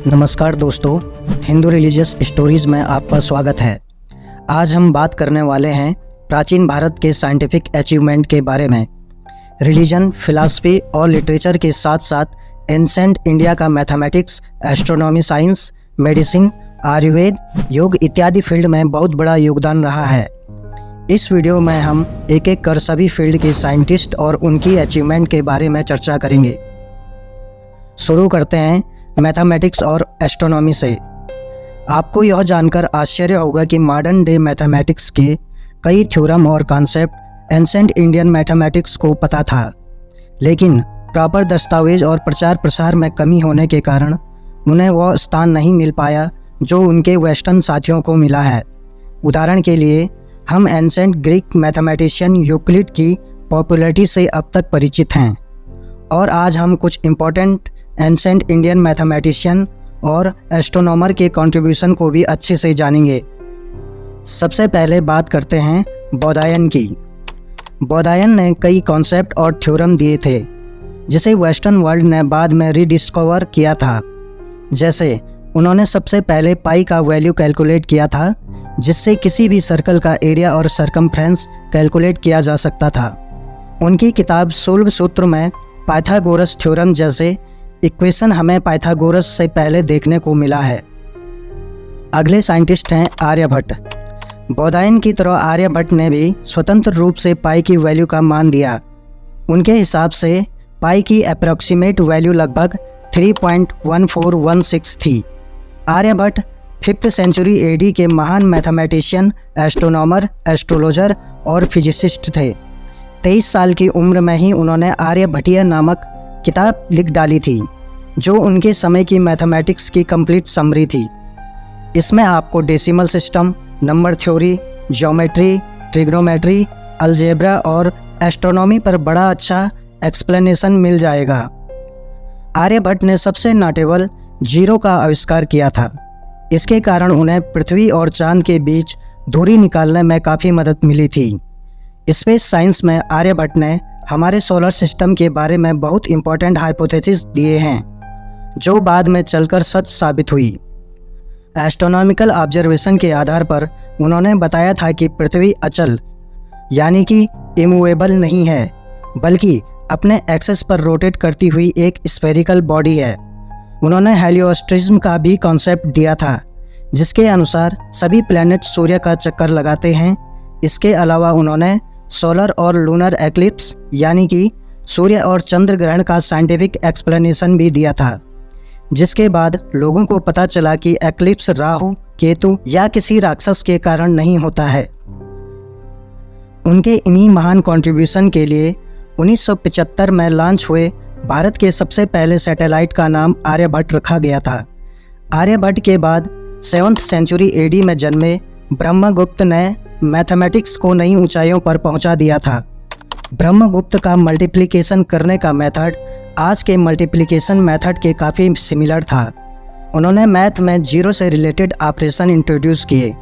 नमस्कार दोस्तों, Hindu religious stories में आपका स्वागत है। आज हम बात करने वाले हैं प्राचीन भारत के साइंटिफिक अचीवमेंट के बारे में। रिलीजन, फिलॉसफी और लिटरेचर के साथ साथ एंसेंट इंडिया का mathematics, astronomy, science, medicine, Ayurveda, योग इत्यादि फील्ड में बहुत बड़ा योगदान रहा है। इस वीडियो में हम एक एक कर सभी फील्ड के साइंटिस्ट और उनकी अचीवमेंट के बारे में चर्चा करेंगे। शुरू करते हैं मैथमेटिक्स और एस्ट्रोनॉमी से। आपको यह जानकर आश्चर्य होगा कि मॉडर्न डे मैथमेटिक्स के कई थ्योरम और कॉन्सेप्ट एंसेंट इंडियन मैथमेटिक्स को पता था, लेकिन प्रॉपर दस्तावेज और प्रचार प्रसार में कमी होने के कारण उन्हें वह स्थान नहीं मिल पाया जो उनके वेस्टर्न साथियों को मिला है। उदाहरण के लिए हम एंसेंट ग्रीक मैथमेटिशियन यूक्लिड की पॉपुलैरिटी से अब तक परिचित हैं, और आज हम कुछ इम्पोर्टेंट एंसेंट इंडियन मैथमेटिशियन और एस्ट्रोनॉमर के कंट्रीब्यूशन को भी अच्छे से जानेंगे। सबसे पहले बात करते हैं बौधायन की। बौधायन ने कई कॉन्सेप्ट और थ्योरम दिए थे जिसे वेस्टर्न वर्ल्ड ने बाद में रीडिस्कवर किया था। जैसे उन्होंने सबसे पहले पाई का वैल्यू कैलकुलेट किया था, जिससे किसी भी सर्कल का एरिया और सरकमफ्रेंस कैलकुलेट किया जा सकता था। उनकी किताब सूल्ब सूत्र में पाइथागोरस थ्योरम जैसे इक्वेशन हमें पाइथागोरस से पहले देखने को मिला है। अगले साइंटिस्ट हैं आर्यभट्ट। बौधायन की तरह आर्यभट्ट ने भी स्वतंत्र रूप से पाई की वैल्यू का मान दिया। उनके हिसाब से पाई की अप्रॉक्सीमेट वैल्यू लगभग 3.1416 थी। आर्यभट्ट 5th सेंचुरी एडी के महान मैथमेटिशियन, एस्ट्रोनॉमर, एस्ट्रोलॉजर और फिजिसिस्ट थे। 23 साल की उम्र में ही उन्होंने आर्यभट्टीय नामक किताब लिख डाली थी, जो उनके समय की मैथमेटिक्स की कंप्लीट समरी थी। इसमें आपको decimal system, number theory, geometry, trigonometry, algebra और एस्ट्रोनॉमी पर बड़ा अच्छा एक्सप्लेनेशन मिल जाएगा। आर्यभट्ट ने सबसे नोटेबल जीरो का आविष्कार किया था। इसके कारण उन्हें पृथ्वी और चांद के बीच दूरी निकालने में काफ़ी मदद मिली थी। स्पेस साइंस में आर्यभट्ट ने हमारे सोलर सिस्टम के बारे में बहुत इंपॉर्टेंट हाइपोथेसिस दिए हैं, जो बाद में चलकर सच साबित हुई। एस्ट्रोनॉमिकल ऑब्जर्वेशन के आधार पर उन्होंने बताया था कि पृथ्वी अचल यानी कि इमूवेबल नहीं है, बल्कि अपने एक्सेस पर रोटेट करती हुई एक स्फेरिकल बॉडी है। उन्होंने हेलियोस्ट्रिज्म का भी कॉन्सेप्ट दिया था, जिसके अनुसार सभी प्लैनेट सूर्य का चक्कर लगाते हैं। इसके अलावा उन्होंने सोलर और लूनर एक्लिप्स यानी कि सूर्य और चंद्र ग्रहण का साइंटिफिक एक्सप्लेनेशन भी दिया था, जिसके बाद लोगों को पता चला कि एक्लिप्स राहु, केतु या किसी राक्षस के कारण नहीं होता है। उनके इन्हीं महान कंट्रीब्यूशन के लिए 1975 में लॉन्च हुए भारत के सबसे पहले सैटेलाइट का नाम आर्यभट्ट रखा गया था। आर्यभट्ट के बाद 7th सेंचुरी एडी में जन्मे ब्रह्मगुप्त ने मैथमेटिक्स को नई ऊंचाइयों पर पहुंचा दिया था। ब्रह्मगुप्त का मल्टीप्लिकेशन करने का मेथड आज के मल्टीप्लिकेशन मेथड के काफ़ी सिमिलर था। उन्होंने मैथ में जीरो से रिलेटेड ऑपरेशन इंट्रोड्यूस किए,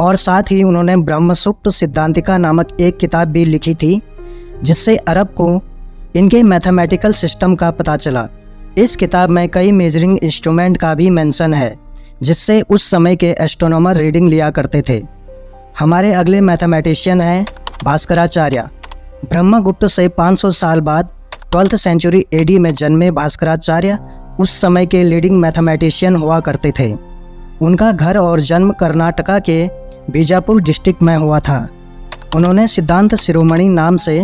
और साथ ही उन्होंने ब्रह्मसूत्र सिद्धांतिका नामक एक किताब भी लिखी थी, जिससे अरब को इनके मैथमेटिकल सिस्टम का पता चला। इस किताब में कई मेजरिंग इंस्ट्रूमेंट का भी मेंशन है, जिससे उस समय के एस्ट्रोनॉमर रीडिंग लिया करते थे। हमारे अगले मैथमेटिशियन हैं भास्कराचार्य। ब्रह्मगुप्त से 500 साल बाद 12th सेंचुरी एडी में जन्मे भास्कराचार्य उस समय के लीडिंग मैथमेटिशियन हुआ करते थे। उनका घर और जन्म कर्नाटका के बीजापुर डिस्ट्रिक्ट में हुआ था। उन्होंने सिद्धांत शिरोमणि नाम से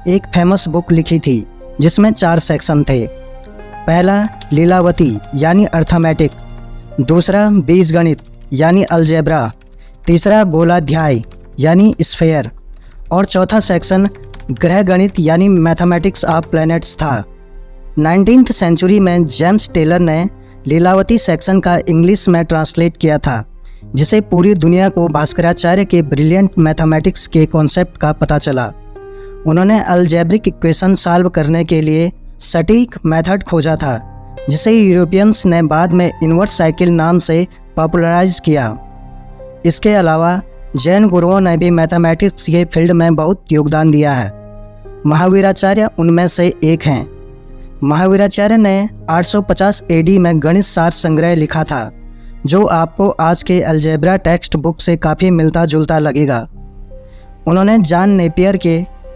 एक फेमस बुक लिखी थी, जिसमें 4 सेक्शन थे। पहला लीलावती यानी अर्थमेटिक, दूसरा बीजगणित यानी अलजेब्रा, तीसरा गोलाध्याय यानी स्फेयर, और चौथा सेक्शन ग्रह गणित यानी मैथमेटिक्स ऑफ प्लैनेट्स था। 19th सेंचुरी में जेम्स टेलर ने लीलावती सेक्शन का इंग्लिश में ट्रांसलेट किया था, जिसे पूरी दुनिया को भास्कराचार्य के ब्रिलियंट मैथमेटिक्स के कॉन्सेप्ट का पता चला। उन्होंने अलजेब्रिक इक्वेशन सॉल्व करने के लिए सटीक मेथड खोजा था, जिसे यूरोपियंस ने बाद में इन्वर्स साइकिल नाम से पॉपुलराइज किया। इसके अलावा जैन गुरुओं ने भी मैथमेटिक्स के फील्ड में बहुत योगदान दिया है। महावीराचार्य उनमें से एक हैं। महावीराचार्य ने 850 एडी में गणित सार संग्रह लिखा था, जो आपको आज के अलजेब्रा टेक्स्ट बुक से काफ़ी मिलता जुलता लगेगा। उन्होंने जॉन नेपियर के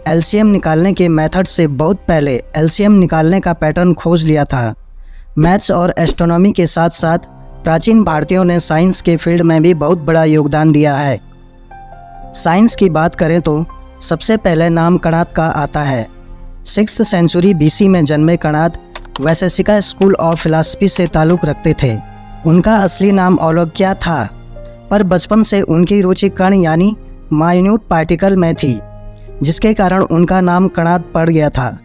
एलसीएम निकालने के मेथड से बहुत पहले एलसीएम निकालने का पैटर्न खोज लिया था। मैथ्स और एस्ट्रोनॉमी के साथ साथ प्राचीन भारतीयों ने साइंस के फील्ड में भी बहुत बड़ा योगदान दिया है। साइंस की बात करें तो सबसे पहले नाम कणाद का आता है। 6th सेंचुरी बीसी में जन्मे Kanada Vaisheshika school of philosophy से ताल्लुक़ रखते थे। उनका असली नाम औलोक्या था, पर बचपन से उनकी रुचि कण यानी माइन्यूट पार्टिकल में थी, जिसके कारण उनका नाम कणाद पड़ गया था।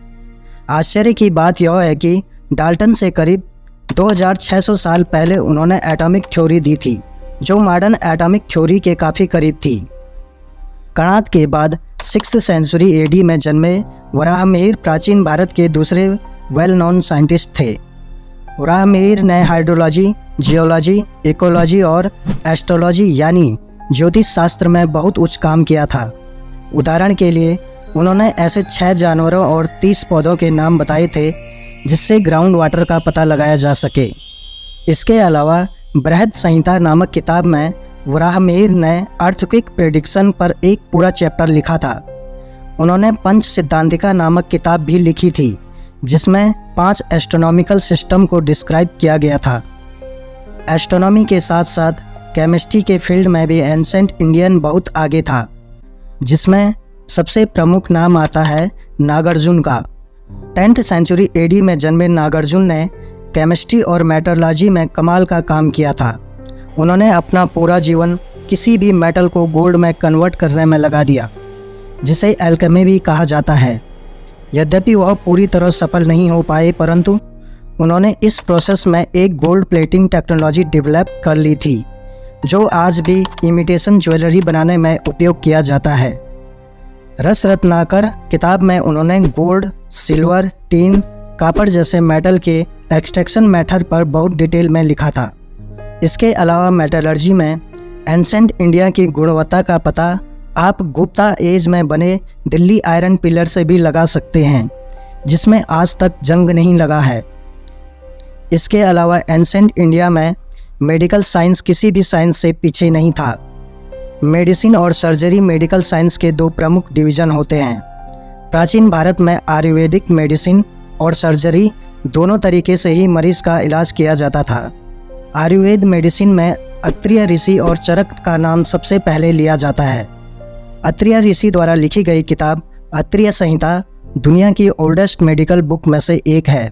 आश्चर्य की बात यह है कि डाल्टन से करीब 2600 साल पहले उन्होंने एटॉमिक थ्योरी दी थी, जो मॉडर्न एटॉमिक थ्योरी के काफ़ी करीब थी। कणाद के बाद 6th सेंचुरी एडी में जन्मे वराहमिहिर प्राचीन भारत के दूसरे वेल नोन साइंटिस्ट थे। वराहमिहिर ने हाइड्रोलॉजी, जियोलॉजी, इकोलॉजी और एस्ट्रोलॉजी यानी ज्योतिष शास्त्र में बहुत उच्च काम किया था। उदाहरण के लिए उन्होंने ऐसे 6 जानवरों और 30 पौधों के नाम बताए थे जिससे ग्राउंड वाटर का पता लगाया जा सके। इसके अलावा बृहद संहिता नामक किताब में वराहमिहिर ने अर्थक्वेक प्रेडिक्शन पर एक पूरा चैप्टर लिखा था। उन्होंने पंच सिद्धांतिका नामक किताब भी लिखी थी, जिसमें 5 एस्ट्रोनॉमिकल सिस्टम को डिस्क्राइब किया गया था। एस्ट्रोनॉमी के साथ साथ केमिस्ट्री के फील्ड में भी एंसेंट इंडियन बहुत आगे था, जिसमें सबसे प्रमुख नाम आता है नागार्जुन का। 10th सेंचुरी एडी में जन्मे नागार्जुन ने केमिस्ट्री और मेटलर्जी में कमाल का काम किया था। उन्होंने अपना पूरा जीवन किसी भी मेटल को गोल्ड में कन्वर्ट करने में लगा दिया, जिसे एल्केमी भी कहा जाता है। यद्यपि वह पूरी तरह सफल नहीं हो पाए, परंतु उन्होंने इस प्रोसेस में एक गोल्ड प्लेटिंग टेक्नोलॉजी डेवलप कर ली थी, जो आज भी इमिटेशन ज्वेलरी बनाने में उपयोग किया जाता है। रस रत्नाकर किताब में उन्होंने गोल्ड, सिल्वर, टीन, कॉपर जैसे मेटल के एक्सट्रैक्शन मेथड पर बहुत डिटेल में लिखा था। इसके अलावा मेटलर्जी में एंसेंट इंडिया की गुणवत्ता का पता आप गुप्ता एज में बने दिल्ली आयरन पिलर से भी लगा सकते हैं, जिसमें आज तक जंग नहीं लगा है। इसके अलावा एंसेंट इंडिया में मेडिकल साइंस किसी भी साइंस से पीछे नहीं था। मेडिसिन और सर्जरी मेडिकल साइंस के 2 प्रमुख डिवीज़न होते हैं। प्राचीन भारत में आयुर्वेदिक मेडिसिन और सर्जरी दोनों तरीके से ही मरीज़ का इलाज किया जाता था। आयुर्वेद मेडिसिन में अत्रिय ऋषि और चरक का नाम सबसे पहले लिया जाता है। अत्रिय ऋषि द्वारा लिखी गई किताब अत्रिय संहिता दुनिया की ओल्डेस्ट मेडिकल बुक में से एक है।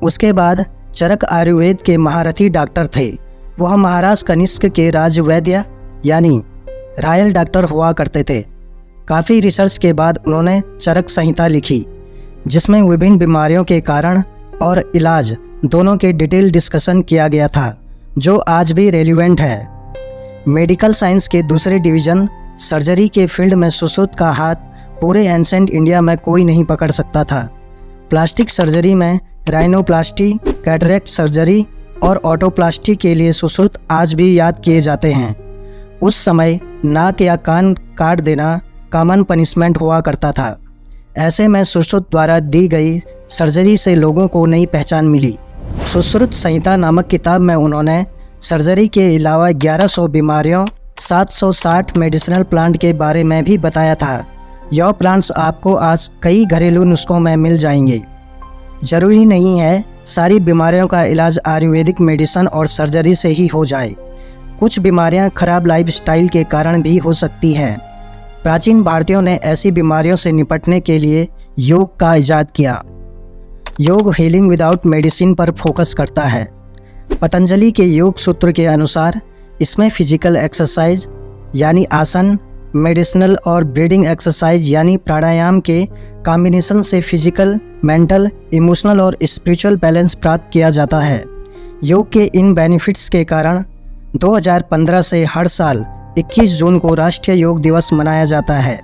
उसके बाद चरक आयुर्वेद के महारथी डॉक्टर थे। वह महाराज कनिष्क के राजवैद्य यानी रॉयल डॉक्टर हुआ करते थे। काफ़ी रिसर्च के बाद उन्होंने चरक संहिता लिखी, जिसमें विभिन्न बीमारियों के कारण और इलाज दोनों के डिटेल डिस्कशन किया गया था, जो आज भी रेलिवेंट है। मेडिकल साइंस के दूसरे डिवीज़न सर्जरी के फील्ड में सुश्रुत का हाथ पूरे एंसेंट इंडिया में कोई नहीं पकड़ सकता था। प्लास्टिक सर्जरी में राइनोप्लास्टी, कैटरेक्ट सर्जरी और ऑटोप्लास्टी के लिए सुश्रुत आज भी याद किए जाते हैं। उस समय नाक या कान काट देना कॉमन पनिशमेंट हुआ करता था। ऐसे में सुश्रुत द्वारा दी गई सर्जरी से लोगों को नई पहचान मिली। सुश्रुत संहिता नामक किताब में उन्होंने सर्जरी के अलावा 1100 बीमारियों, 760 मेडिसिनल प्लांट के बारे में भी बताया था। यह प्लांट्स आपको आज कई घरेलू नुस्खों में मिल जाएंगे। जरूरी नहीं है सारी बीमारियों का इलाज आयुर्वेदिक मेडिसिन और सर्जरी से ही हो जाए। कुछ बीमारियां खराब लाइफस्टाइल के कारण भी हो सकती हैं। प्राचीन भारतीयों ने ऐसी बीमारियों से निपटने के लिए योग का इजाद किया। योग हीलिंग विदाउट मेडिसिन पर फोकस करता है। पतंजलि के योग सूत्र के अनुसार इसमें फिजिकल एक्सरसाइज यानी आसन, मेडिसिनल और ब्रीदिंग एक्सरसाइज यानी प्राणायाम के कॉम्बिनेशन से फिजिकल, मेंटल, इमोशनल और स्पिरिचुअल बैलेंस प्राप्त किया जाता है। योग के इन बेनिफिट्स के कारण 2015 से हर साल 21 जून को राष्ट्रीय योग दिवस मनाया जाता है।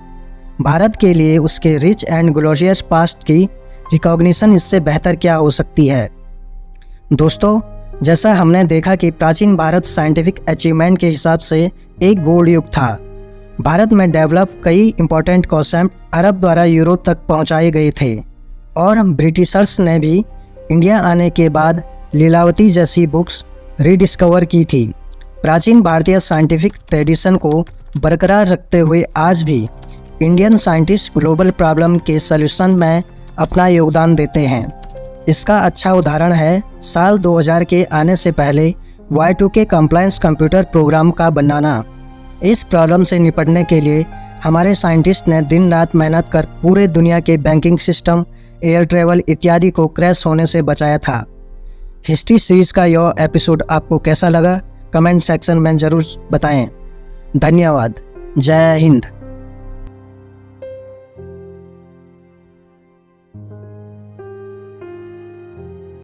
भारत के लिए उसके रिच एंड ग्लोरियस पास्ट की रिकॉग्निशन इससे बेहतर क्या हो सकती है। दोस्तों, जैसा हमने देखा कि प्राचीन भारत साइंटिफिक अचीवमेंट के हिसाब से एक गोल्ड युग था। भारत में डेवलप कई इंपॉर्टेंट कॉन्सेप्ट अरब द्वारा यूरोप तक पहुंचाए गए थे। और ब्रिटिशर्स ने भी इंडिया आने के बाद लीलावती जैसी बुक्स रीडिस्कवर की थी। प्राचीन भारतीय साइंटिफिक ट्रेडिशन को बरकरार रखते हुए आज भी इंडियन साइंटिस्ट ग्लोबल प्रॉब्लम के सलूशन में अपना योगदान देते हैं। इसका अच्छा उदाहरण है साल 2000 के आने से पहले Y2K कंप्लायंस कंप्यूटर प्रोग्राम का बनाना। इस प्रॉब्लम से निपटने के लिए हमारे साइंटिस्ट ने दिन रात मेहनत कर पूरे दुनिया के बैंकिंग सिस्टम, एयर ट्रैवल इत्यादि को क्रैश होने से बचाया था। हिस्ट्री सीरीज का यह एपिसोड आपको कैसा लगा कमेंट सेक्शन में ज़रूर बताएं। धन्यवाद। जय हिंद।